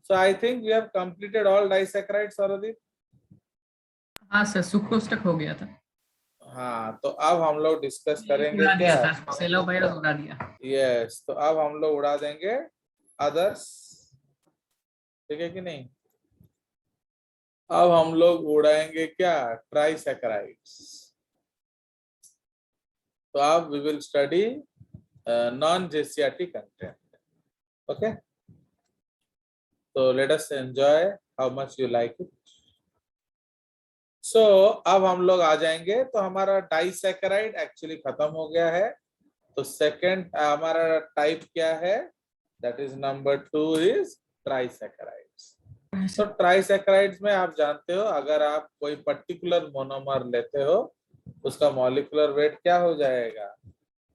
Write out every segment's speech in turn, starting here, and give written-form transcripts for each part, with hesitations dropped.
So I think we have completed all disaccharides already. हाँ sir, sucrose तक हो गया था। हाँ, तो अब हम लोग डिस्कस करेंगे उड़ा क्या? दिया था, सेलो वायरस उड़ा दिया। यस, तो अब हम लोग उड़ा देंगे अदर्स, ठीक है कि नहीं? अब हम लोग उड़ाएंगे क्या? ट्राइसैकेराइड्स। तो अब we will study non JCRT content. Okay, तो let us enjoy how much you like it. So अब हम लोग आ जाएंगे, तो हमारा डाइसैकेराइड एक्चुअली खत्म हो गया है। तो सेकंड हमारा टाइप क्या है? That is number 2 is trisaccharides. तो ट्राइसैकेराइड्स में आप जानते हो, अगर आप कोई पर्टिकुलर मोनोमर लेते हो, उसका मॉलिक्यूलर वेट क्या हो जाएगा?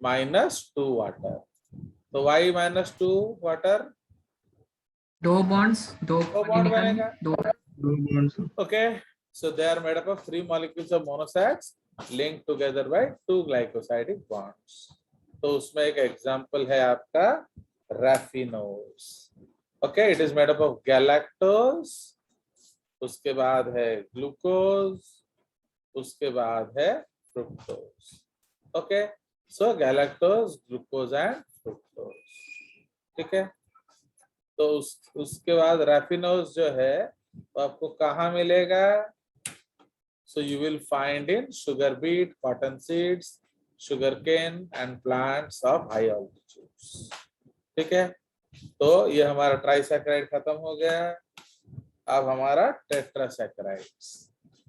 -2 वाटर। तो y -2 वाटर, दो बॉन्ड्स, दो दो पानी बॉन्ड निकालेंगे, बनेगा। दो bonds. Okay, so they are made up of 3 molecules of monosaccharides linked together by 2 glycosidic bonds. तो उसमें एक एग्जांपल है आपका raffinose. Okay, it is made up of galactose, उसके बाद है ग्लूकोज, उसके बाद है fructose. Okay, so galactose, glucose and fructose, ठीक है। तो उसके बाद रैफिनोज जो है तो आपको कहाँ मिलेगा? So you will find in sugar beet, cotton seeds, sugarcane and plants of high altitudes. ठीक है, तो ये हमारा ट्राइसैकेराइड खत्म हो गया। अब हमारा टेट्रासैकेराइड्स,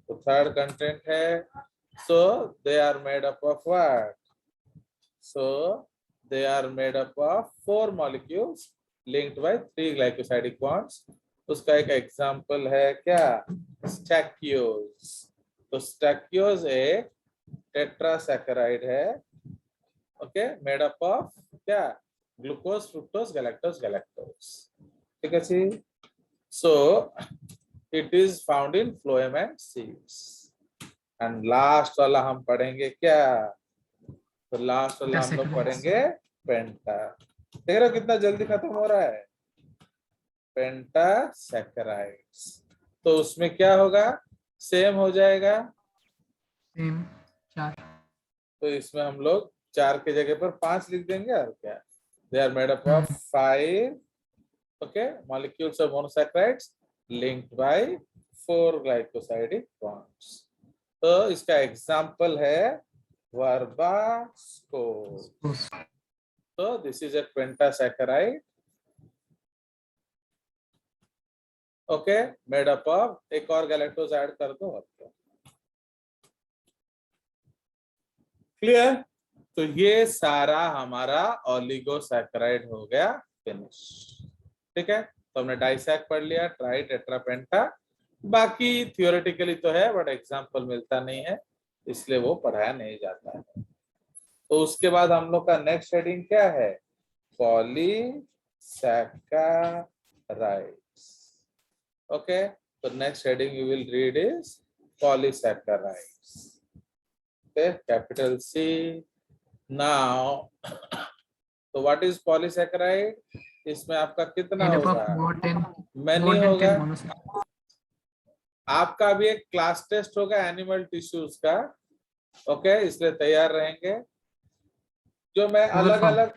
तो थर्ड कंटेंट है। So they are made up of what? So they are made up of 4 molecules linked by 3 glycosidic bonds. उसका एक एग्जांपल है क्या? स्टैक्योज। तो स्टैक्योज एक टेट्रासैकेराइड है, ओके, मेड अप ऑफ क्या? ग्लूकोज, फ्रुक्टोज, गैलेक्टोज, गैलेक्टोज, ठीक है जी। So it is found in phloem and seeds. And last वाला हम पढ़ेंगे क्या? तो लास्ट वाला हम लोग पढ़ेंगे पेंटा। देख रहे हो कितना जल्दी खत्म हो रहा है? पेंटासैकेराइड्स। तो उसमें क्या होगा? सेम हो जाएगा। सेम 4। तो इसमें हम लोग 4 की जगह पर 5 लिख देंगे, और क्या? They are made up of 5 okay molecules of monosaccharides linked by 4 glycosidic bonds. तो इसका एग्जांपल है वर्बास्कोस। तो this is a pentasaccharide, okay, made up of, एक और गैलेक्टोज ऐड कर दो, और क्या? क्लियर? तो ये सारा हमारा ओलिगोसैकेराइड हो गया फिनिश, ठीक है। तो हमने डाइसैक पढ़ लिया, ट्राई, टेट्रा, पेंटा। बाकी थियोरेटिकली तो है, बट एग्जांपल मिलता नहीं है, इसलिए वो पढ़ाया नहीं जाता है। तो उसके बाद हम लोग का नेक्स्ट हेडिंग क्या है? पॉलीसैकेराइड्स। ओके, तो next heading you will read is polysaccharides, okay, capital C। Now तो व्हाट इज पॉलीसैकेराइड? इसमें आपका कितना होगा? मैनी होगा। आपका भी एक क्लास टेस्ट होगा एनिमल टिश्यूज का, ओके, इसलिए तैयार रहेंगे। जो मैं अलग अलग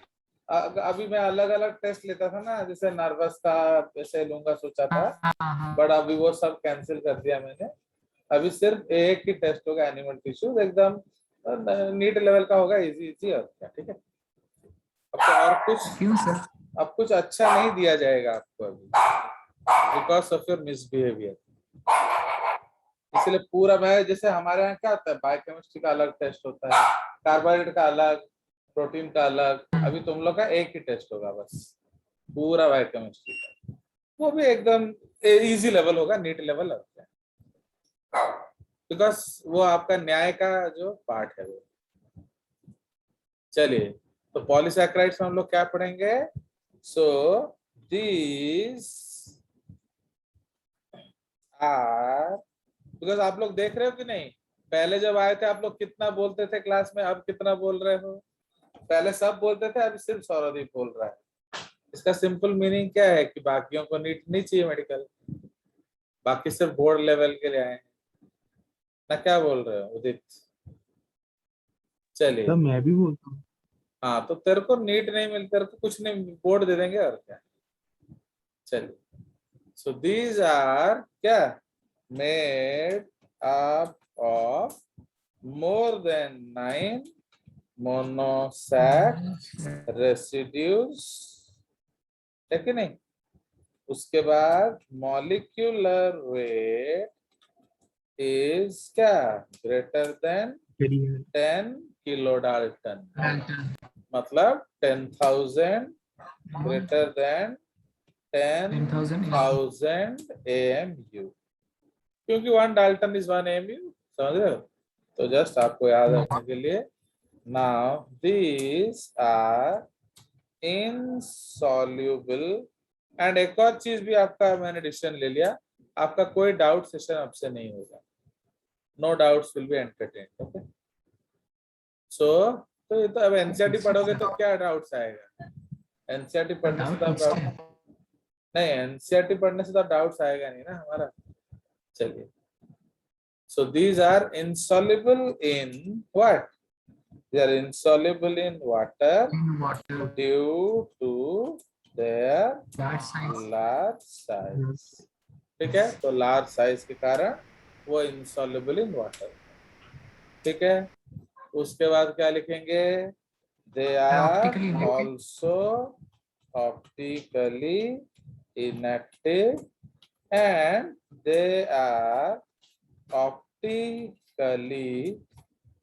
अभी मैं अलग अलग टेस्ट लेता था ना, जैसे नर्वस का ऐसे लूंगा सोचा था, बट अभी वो सब कैंसिल कर दिया मैंने। अभी सिर्फ एक ही टेस्ट होगा एनिमल टिश्यूज, एकदम नीट लेवल का होगा, इजी इजी, और क्या, ठीक है। आपको और कुछ, क्यों सर? अब कुछ अच्छा नहीं दिया जाएगा आपको अभी, बिकॉज ऑफ योर मिसबिहेवियर। इसलिए पूरा मैं, जैसे हमारे यहाँ क्या होता है, बायोकेमिस्ट्री का अलग टेस्ट होता है, कार्बोहाइड्रेट का अलग, प्रोटीन का अलग। अभी तुम लोग का एक ही टेस्ट होगा बस, पूरा बायोकेमिस्ट्री का, वो भी एकदम इजी लेवल होगा, नीट लेवल होता है, बिकॉज वो आपका न्याय का जो पार्ट है वो। चलिए, तो पॉलीसैकेराइड्स में हम लोग क्या पढ़ेंगे? सो दीज आर, बिकॉज आप लोग देख रहे हो कि नहीं, पहले जब आए थे आप लोग कितना बोलते थे क्लास में, अब कितना बोल रहे हो? पहले सब बोलते थे, अभी सिर्फ सौरदीप बोल रहा है। इसका सिंपल मीनिंग क्या है कि बाकियों को नीट नहीं चाहिए मेडिकल, बाकी सिर्फ बोर्ड लेवल के लिए आए हैं ना, क्या बोल रहे हो उदित? चलिए, सर मैं भी बोलता हूँ। हाँ तो तेरे को नीट नहीं मिल, तेरे को कुछ नहीं, बोर्ड दे देंगे और क्या। चलिए, सो दीज आर क्या, made up of more than 9 monosac residues, है कि नहीं? उसके बाद मॉलिक्यूलर वेट इज क्या, ग्रेटर देन चलिए 10 किलो डाल्टन, डाल्टन। मतलब 10,000 ग्रेटर देन 10,000 10,000 AMU, क्योंकि 1 डाल्टन इज 1 AMU, समझ रहे हो? तो जस्ट आपको याद रखने के लिए, now these are insoluble. And एक और चीज भी आपका मैंने डिसीजन ले लिया, आपका कोई डाउट सेशन अब से नहीं होगा, no doubts will be entertained, okay? So तो ये तो अब एनसीईआरटी पढ़ोगे तो क्या डाउट्स आएगा? एनसीईआरटी पढ़ने से डाउट तो आप पूछते हैं। नहीं, एनसीईआरटी पढ़ने से तो डाउट्स आएगा नहीं ना हमारा। चलिए, so these are insoluble in what? They are insoluble in water water due to their large size. large size, ठीक है? तो लार्ज साइज के कारण वो insoluble in water, ठीक है? उसके बाद क्या लिखेंगे? They are optically also optically inactive and they are optically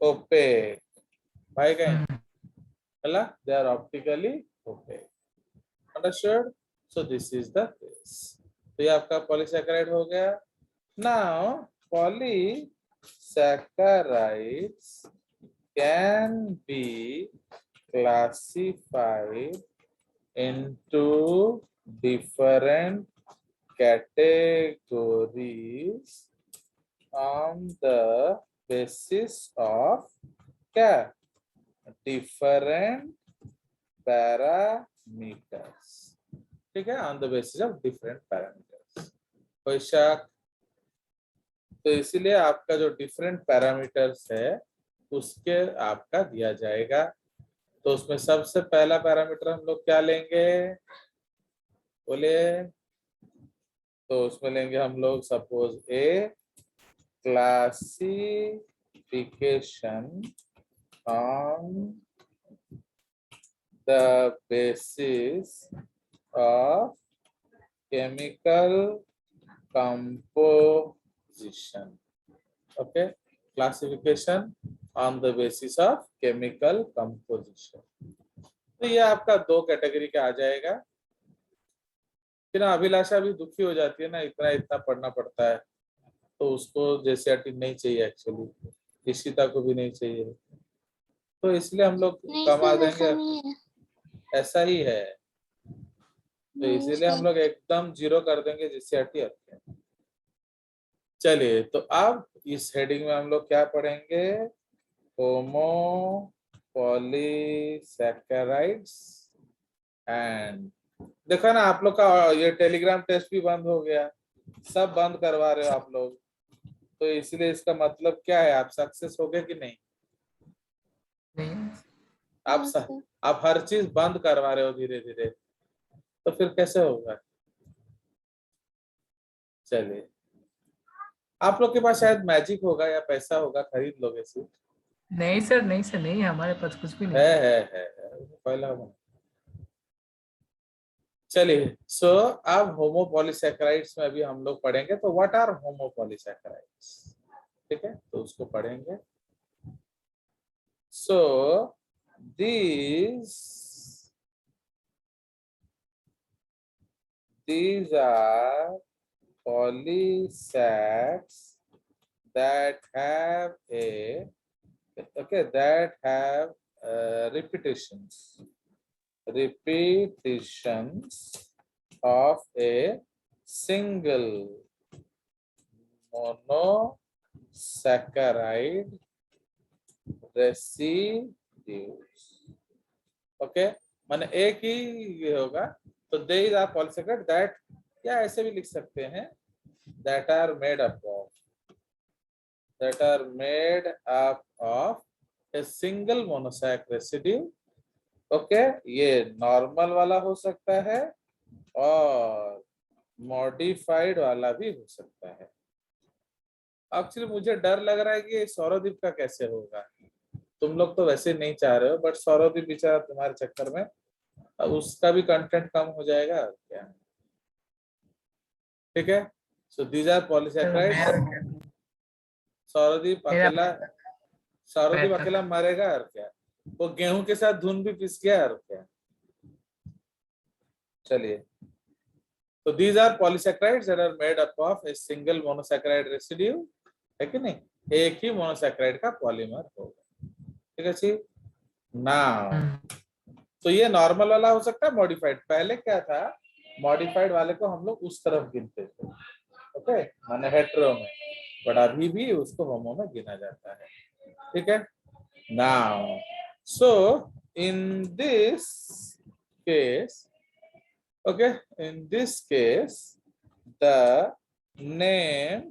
opaque, भाई कहीं चला? They are optically opaque, understood? So this is the case. तो ये आपका पॉलीसैकेराइड हो गया। Now polysaccharides can be classified into different categories on the basis of क्या, different parameters, ठीक है? on the basis of different parameters, कोई शक? तो इसीलिए आपका जो डिफरेंट पैरामीटर्स है उसके आपका दिया जाएगा। तो उसमें सबसे पहला पैरामीटर हम लोग क्या लेंगे, बोलिए? तो उसमें लेंगे हम लोग suppose A classification on the basis of chemical composition, okay? Classification on the basis of chemical composition। तो ये आपका 2 कैटेगरी का आ जाएगा। फिर अभिलाषा भी दुखी हो जाती है ना, इतना इतना पढ़ना पड़ता है, तो उसको जेसीईआरटी नहीं चाहिए एक्चुअली, इशिता को भी नहीं चाहिए, तो इसलिए हम लोग कमा देंगे, ऐसा ही है। तो इसीलिए हम लोग एकदम 0 कर देंगे जेसीईआरटी आपके। चलिए, तो अब इस हेडिंग में हम लोग क्या पढ़ेंगे? होमो पॉलीसैकेराइड्स एंड, देखा ना आप लोग का ये टेलीग्राम टेस्ट भी बंद हो गया, सब बंद करवा रहे हो आप लोग, तो इसलिए इसका मतलब क्या है, आप सक्सेस हो गए कि नहीं? आप हर चीज बंद करवा रहे हो धीरे धीरे, तो फिर कैसे होगा? चलिए, आप लोग के पास शायद मैजिक होगा या पैसा होगा, खरीद लोगे सीट। नहीं सर, नहीं सर, नहीं हमारे पास कुछ भी नहीं। है पहला one। चलिए, सो अब होमोपॉलीसैकेराइड्स में अभी हम लोग पढ़ेंगे, तो व्हाट आर होमोपॉलीसैकेराइड्स, ठीक है? तो उसको पढ़ेंगे। सो these are polysacs that have repetitions of a single monosaccharide residues, okay? माने एक ही ये होगा, तो these are polysaccharide that, या ऐसे भी लिख सकते हैं, that are made up of a single monosaccharide residue. Okay, ये नॉर्मल वाला हो सकता है और मॉडिफाइड वाला भी हो सकता है। एक्चुअली मुझे डर लग रहा है कि सौरदीप का कैसे होगा। तुम लोग तो वैसे नहीं चाह रहे हो, बट सौरदीप बेचारा तुम्हारे चक्कर में अब उसका भी कंटेंट कम हो जाएगा क्या। ठीक है, सो दीज आर पॉलीसैकेराइड्स। सौरदीप अकेला मरेगा और क्या, वो गेहूं के साथ धुन भी पिस गया और क्या। चलिए, तो these are polysaccharides that are made up of a single monosaccharide residue, है कि नहीं, एक ही मोनोसैकेराइड का पॉलीमर होगा। ठीक है जी। नाउ तो ये नॉर्मल वाला हो सकता है, मॉडिफाइड। पहले क्या था, मॉडिफाइड वाले को हम लोग उस तरफ गिनते थे, ओके, माने हेटेरो में, बट अभी भी उसको होमो में गिना जाता है। ठीक है, now so in this case, okay, in this case the name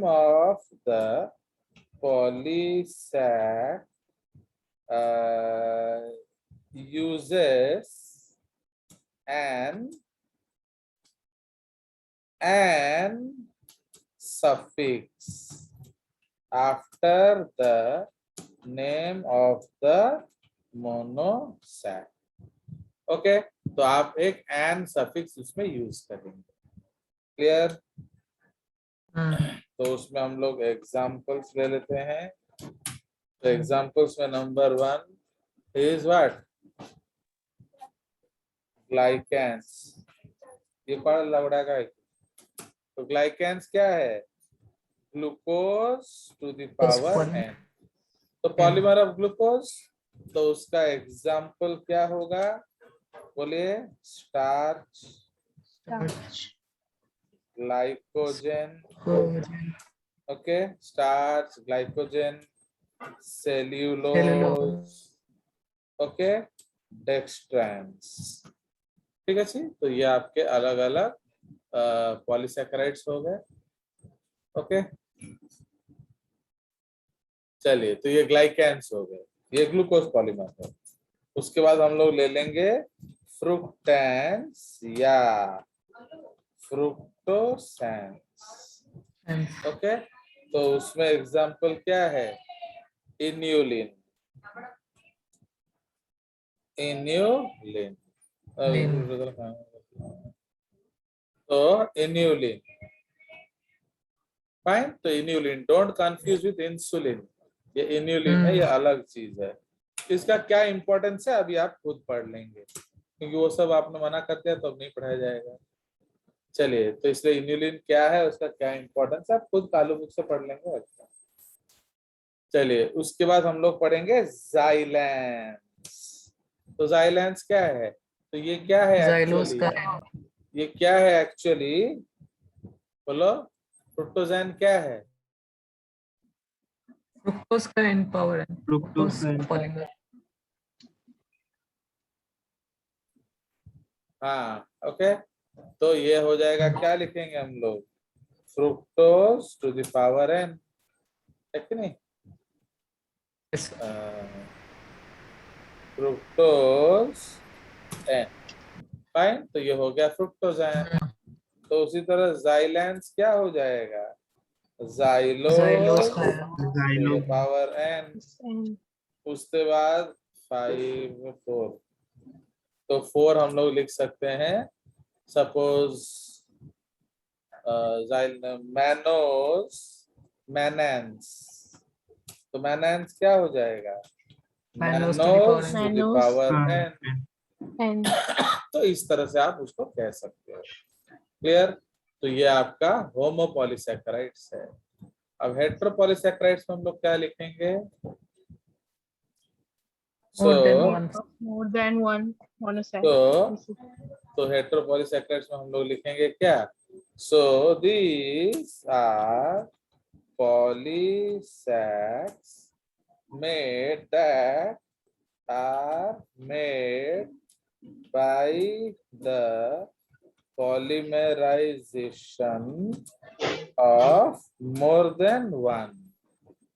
of the polysac uses an suffix after the name of the monosac. Okay, तो आप एक एन सफिक्स उसमें यूज करेंगे। क्लियर? तो उसमें हम लोग एग्जांपल्स ले लेते हैं। तो एग्जांपल्स में नंबर 1 इज व्हाट, ग्लाइकेंस। ये पढ़ लवड़ा का। तो ग्लाइकेंस क्या है, glucose to the power n. तो पॉलीमर ऑफ ग्लूकोज, तो उसका एग्जांपल क्या होगा, बोलिए। Starch, glycogen, okay, starch, glycogen, cellulose, okay, dextrans. ठीक है जी। तो ये आपके अलग अलग पॉलीसैकेराइड्स हो गए। ओके, चलिए, तो ये ग्लाइकेंस हो गए, ये ग्लूकोज पॉलीमर है। उसके बाद हम लोग ले लेंगे फ्रुक्टेंस या फ्रुक्टोसेंस। ओके, तो उसमें एग्जांपल क्या है, इन्यूलिन, तो इन्यूलिन, फाइन। तो inulin, don't confuse with insulin, ये इन्यूलिन है, ये अलग चीज है। इसका क्या इंपॉर्टेंस है अभी आप खुद पढ़ लेंगे, क्योंकि वो सब आपने मना कर दिया तो अब नहीं पढ़ाया जाएगा। चलिए, तो इसलिए इन्यूलिन क्या है, उसका क्या इंपॉर्टेंस है, आप खुद कालू बुक से पढ़ लेंगे। अच्छा, चलिए, उसके बाद हम लोग पढ़ेंगे जाइलेंस। तो जाइलेंस क्या है, तो ये क्या है एक्चुअली, ये क्या है एक्चुअली, बोलो। फ्रुक्टोजैन क्या है, फ्रुक्टोज का एन पावर है, फ्रुक्टोज पॉलीमर। हाँ, ओके। तो ये हो जाएगा, क्या लिखेंगे हम लोग, fructose to the power n, है कि नहीं, फ्रुक्टोज एन, फाइन। तो ये हो गया फ्रुक्टोजैन। तो उसी तरह जाइलेंस क्या हो जाएगा, xylose to the power n, उसके बाद 5 4, तो 4 हम लोग लिख सकते हैं, सपोज मैनोस, मैनेंस। तो मैनेंस क्या हो जाएगा, mannose to the power n. तो इस तरह से आप उसको कह सकते हो। क्लियर? तो ये आपका होमोपॉलीसैकेराइड्स है। अब हेटेरोपॉलीसैकेराइड्स में हम लोग क्या लिखेंगे, more than one monosaccharide. तो हेटेरोपॉलीसैकेराइड्स में हम लोग लिखेंगे क्या, so these are polysacs made that are made by the polymerization of more than one,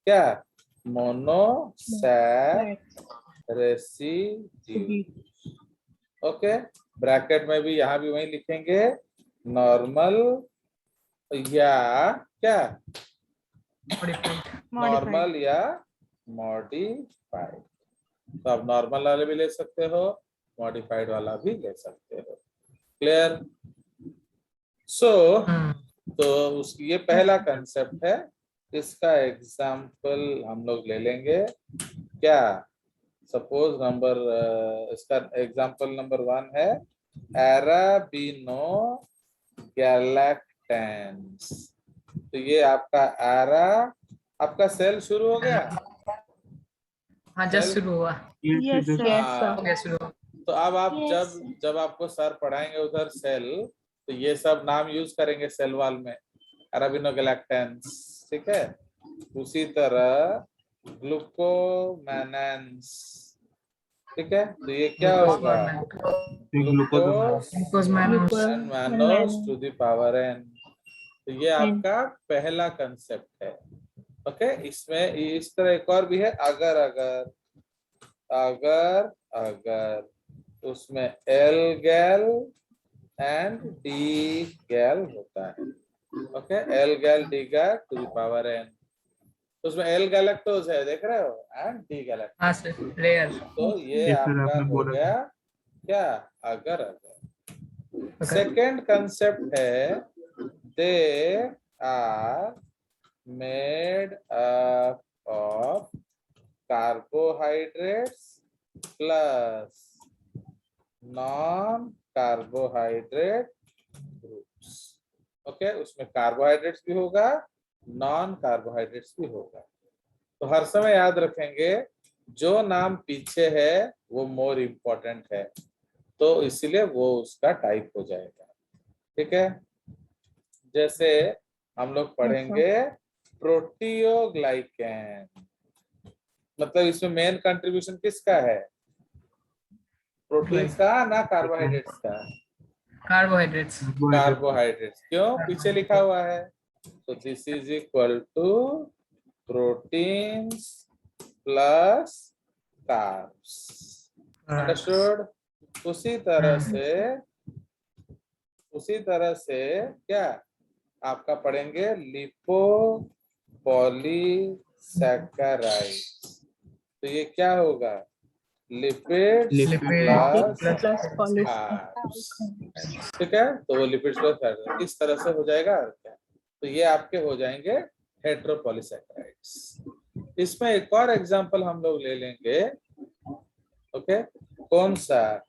क्या, मोनोसैक रेसिड्यू। ओके, ब्रैकेट में भी यहाँ भी वही लिखेंगे, नॉर्मल या क्या, नॉर्मल या मॉडिफाइड। तो आप नॉर्मल वाले भी ले सकते हो, मॉडिफाइड वाला भी ले सकते हो। क्लियर? सो तो ये पहला कंसेप्ट है। इसका एग्जाम्पल हम लोग ले लेंगे, क्या, सपोज नंबर इसका एग्जाम्पल नंबर 1 है एराबिनो गैलेक्टेंस। तो ये आपका एरा, आपका सेल शुरू हो गया? हाँ जस्ट शुरू हुआ। Yes, sir. Yes, हो sir. गया शुरू। तो अब आप Yes. जब आपको सर पढ़ाएंगे उधर सेल, तो ये सब नाम यूज करेंगे सेल वाल में, अराबिनो गैलेक्टेंस, ठीक है। उसी तरह ग्लूकोमैनेंस, ठीक है। तो ये क्या होगा, glucose mannose to the power n। तो ये आपका पहला कंसेप्ट है। ओके, इसमें इस तरह एक और भी है, अगर उसमें एल गैल एंड डी गैल होता है। ओके, एल गैल डी गैल टू द पावर n। तो उसमें एल गैलेक्टोज है, देख रहे हो, एंड डी गैलेक्टोज। हाँ सर, रेयर। तो ये आपका हो गया क्या, अगर। सेकेंड कंसेप्ट है, they are made up of carbohydrates plus non carbohydrate groups. Okay, उसमें कार्बोहाइड्रेट्स भी होगा, नॉन कार्बोहाइड्रेट्स भी होगा। तो हर समय याद रखेंगे, जो नाम पीछे है वो मोर इम्पोर्टेंट है, तो इसीलिए वो उसका टाइप हो जाएगा, ठीक है। जैसे हम लोग पढ़ेंगे प्रोटियोग्लाइकेन, मतलब इसमें मेन कंट्रीब्यूशन किसका है, प्रोटीन का ना कार्बोहाइड्रेट्स का, कार्बोहाइड्रेट्स। कार्बोहाइड्रेट्स। क्यों पीछे लिखा हुआ है, तो this is equal to proteins plus carbs. Understood? उसी तरह से क्या आपका पढ़ेंगे, लिपो पॉलीसैकेराइड्स। तो ये क्या होगा, लिपिड्स प्लस कार्ब्स, ठीक है। तो वो लिपिड्स प्लस कार्ब्स इस तरह से हो जाएगा, क्या, तो ये आपके हो जाएंगे हेटेरोपॉलीसैकेराइड्स। इसमें एक और एग्जांपल हम लोग ले लेंगे, ओके, कौन सा,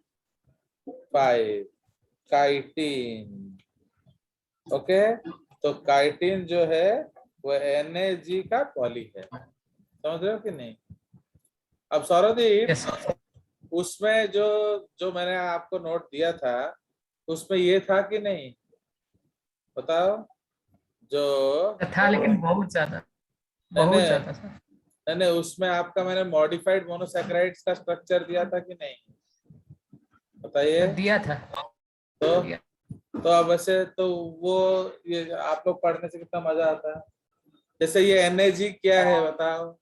5 काइटिन। ओके, तो काइटिन जो है वो NAG का पॉली है, समझ रहे हो कि नहीं। अब सौरदीप, उसमें जो मैंने आपको नोट दिया था, उसमें ये था कि नहीं, बताओ। जो था, लेकिन बहुत ज्यादा था। नहीं, उसमें आपका मैंने मॉडिफाइड मोनोसैकेराइड्स का स्ट्रक्चर दिया था कि नहीं, बताइए। दिया था। तो अब वैसे तो वो ये आप लोग पढ़ने से कितना मजा आता है। जैसे ये NAG क्या है बताओ,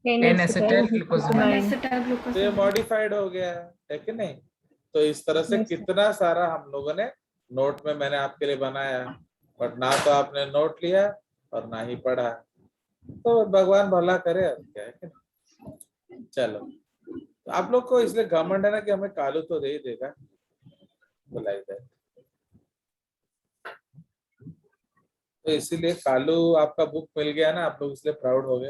N-acetyl glucosamine। तो ये मॉडिफाइड हो गया है कि नहीं। तो इस तरह से कितना सारा हम लोगों ने नोट में मैंने आपके लिए बनाया, बट ना तो आपने नोट लिया और ना ही पढ़ा, तो भगवान भला करे, और क्या है कि नहीं। चलो, आप लोग को इसलिए घमंड है ना कि हमें कालू तो दे ही देगा, बुलाई दे, तो इसीलिए कालू आपका बुक मिल गया ना, आप लोग इसलिए प्राउड हो गए।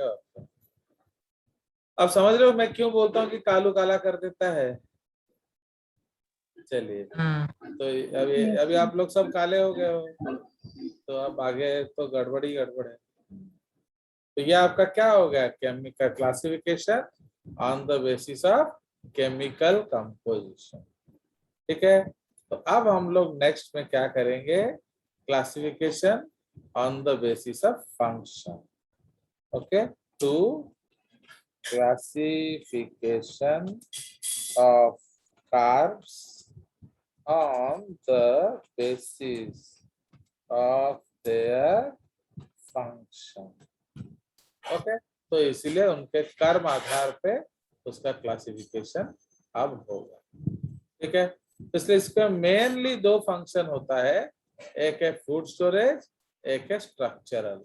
अब समझ रहे हो मैं क्यों बोलता हूँ कि कालू काला कर देता है। चलिए, तो अभी आप लोग सब काले हो गए हो, तो अब आगे तो गड़बड़ है। तो ये आपका क्या हो गया, chemical classification on the basis of chemical composition, ठीक है। तो अब हम लोग नेक्स्ट में क्या करेंगे, classification on the basis of function. Okay, to classification of carbs on the basis of their function. Okay, तो इसीलिए उनके कर्म आधार पे उसका क्लासिफिकेशन अब होगा, ठीक है। इसलिए इसका मेनली दो फंक्शन होता है, एक है फूड स्टोरेज, एक है स्ट्रक्चरल,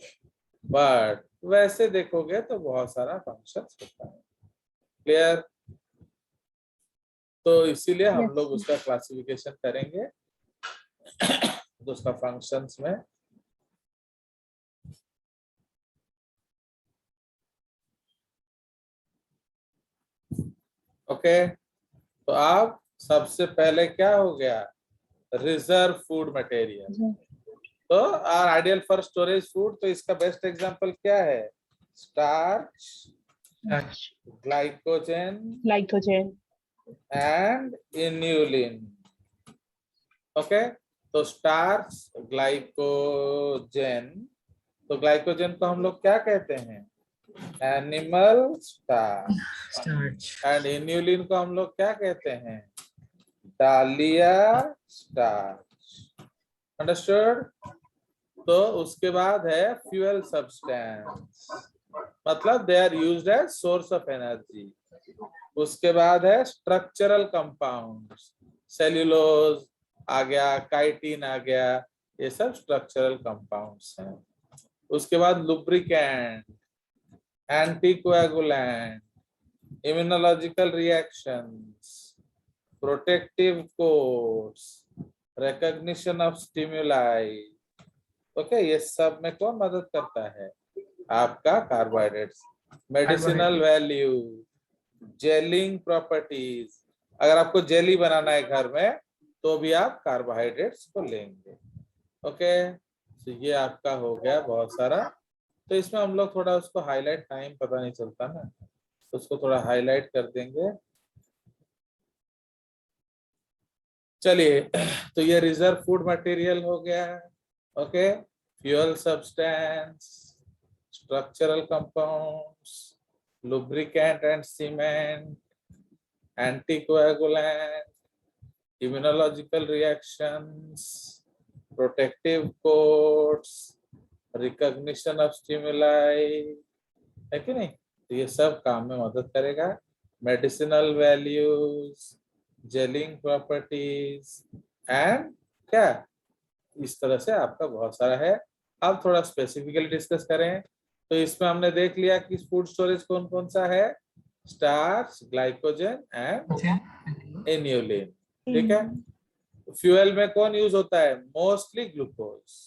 बट वैसे देखोगे तो बहुत सारा फंक्शन होता है। क्लियर? तो इसीलिए हम Yes, लोग sir. उसका क्लासिफिकेशन करेंगे तो उसका फंक्शंस में। ओके, तो आप सबसे पहले क्या हो गया, रिजर्व फूड मटेरियल। तो are ideal for storage food, तो इसका बेस्ट एग्जांपल क्या है, starch, glycogen Glycogen. And inulin. Okay, तो स्टार्च, ग्लाइकोजन, तो ग्लाइकोजन को हम लोग क्या कहते हैं, एनिमल स्टार्च, एंड इन्यूलिन को हम लोग क्या कहते हैं, डालिया स्टार्च। अंडरस्टूड? तो उसके बाद है फ्यूल सब्सटेंस, मतलब they are used as source of energy. उसके बाद है स्ट्रक्चरल कंपाउंड्स, सेल्यूलोज आ गया, काइटिन आ गया, ये सब स्ट्रक्चरल कंपाउंड्स हैं। उसके बाद lubricant, anticoagulant, immunological reactions, protective quotes, recognition of stimuli. Okay, ये सब में कौन मदद करता है, आपका carbohydrates. Medicinal value, gelling properties, अगर आपको जेली बनाना है घर में तो भी आप कार्बोहाइड्रेट्स को लेंगे। ओके, तो ये आपका हो गया बहुत सारा। तो इसमें हम लोग थोड़ा उसको हाईलाइट, टाइम पता नहीं चलता ना, तो उसको थोड़ा हाईलाइट कर देंगे। चलिए, तो ये रिजर्व फूड मटेरियल हो गया। Okay, fuel substance, structural compounds, lubricant and cement, anticoagulant, immunological reactions, protective coats, recognition of stimuli, है कि नहीं? तो ये सब काम में मदद करेगा। Medicinal values, gelling properties and क्या, इस तरह से आपका बहुत सारा है। अब थोड़ा स्पेसिफिकली डिस्कस करें, तो इसमें हमने देख लिया कि फूड स्टोरेज कौन कौन सा है, स्टार्च, ग्लाइकोजन एंड इन्यूलिन, ठीक है। फ्यूल में कौन यूज होता है, मोस्टली ग्लूकोज।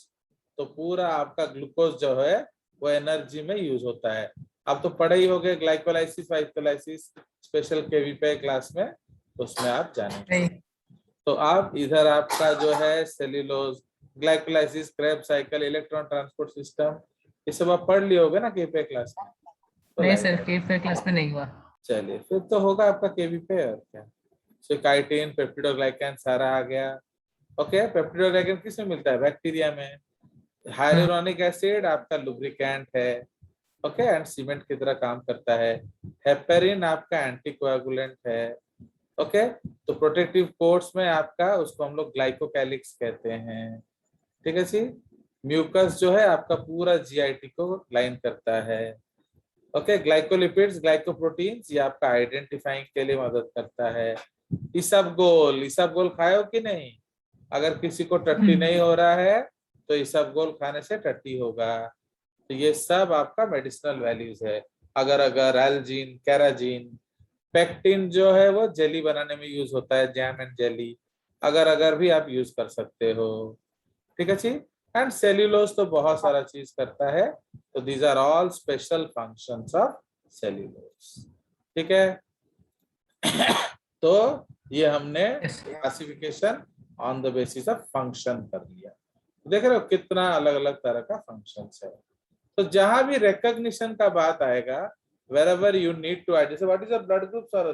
तो पूरा आपका ग्लूकोज जो है वो एनर्जी में यूज होता है। आप तो पढ़े ही होंगे ग्लाइकोलाइसिस, वाइकोलाइसिस, स्पेशल केवीपी क्लास में, तो उसमें आप जानेंगे। तो आप इधर आपका जो है cellulose, glycolysis, Krebs cycle, electron transport system, ये सब आप पढ़ लिए होगे ना केवीपी क्लास में? तो नहीं सर, केवीपी क्लास में नहीं हुआ। चलिए, फिर तो होगा आपका केवीपी। और क्या, सो काइटिन, पेप्टिडोग्लाइकन सारा आ गया। ओके, पेप्टिडोग्लाइकन किस में मिलता है, बैक्टीरिया में। हाइलुरोनिक एसिड आपका लुब्रिकेंट है, ओके, एंड सीमेंट की तरह काम करता है। हेपेरिन आपका एंटीकोएगुलेंट है। ओके, तो प्रोटेक्टिव कोट्स में आपका, उसको हम लोग ग्लाइकोकैलिक्स कहते हैं, ठीक है सी। म्यूकस जो है आपका पूरा जीआईटी को लाइन करता है। ओके, ग्लाइकोलिपिड्स, ग्लाइकोप्रोटीन्स, ये आपका आइडेंटिफाइंग के लिए मदद करता है। इसबगोल, इसबगोल खाए हो कि नहीं? अगर किसी को टट्टी नहीं हो रहा है तो इसबगोल खाने से टट्टी होगा। तो ये सब आपका मेडिसिनल वैल्यूज है। अगर अगर एल्जीन, कैराजीन, पेक्टिन जो है वो जेली बनाने में यूज होता है, जैम एंड जेली, अगर अगर भी आप यूज कर सकते हो, ठीक है जी। एंड सेल्यूलोज तो बहुत सारा चीज करता है। तो these are all special functions of cellulose, ठीक है। तो ये हमने classification on the basis of function कर लिया। देख रहे हो कितना अलग अलग तरह का फंक्शंस है। तो जहां भी रिकॉग्निशन का बात आएगा, wherever you need to add, जैसे what is the blood groups और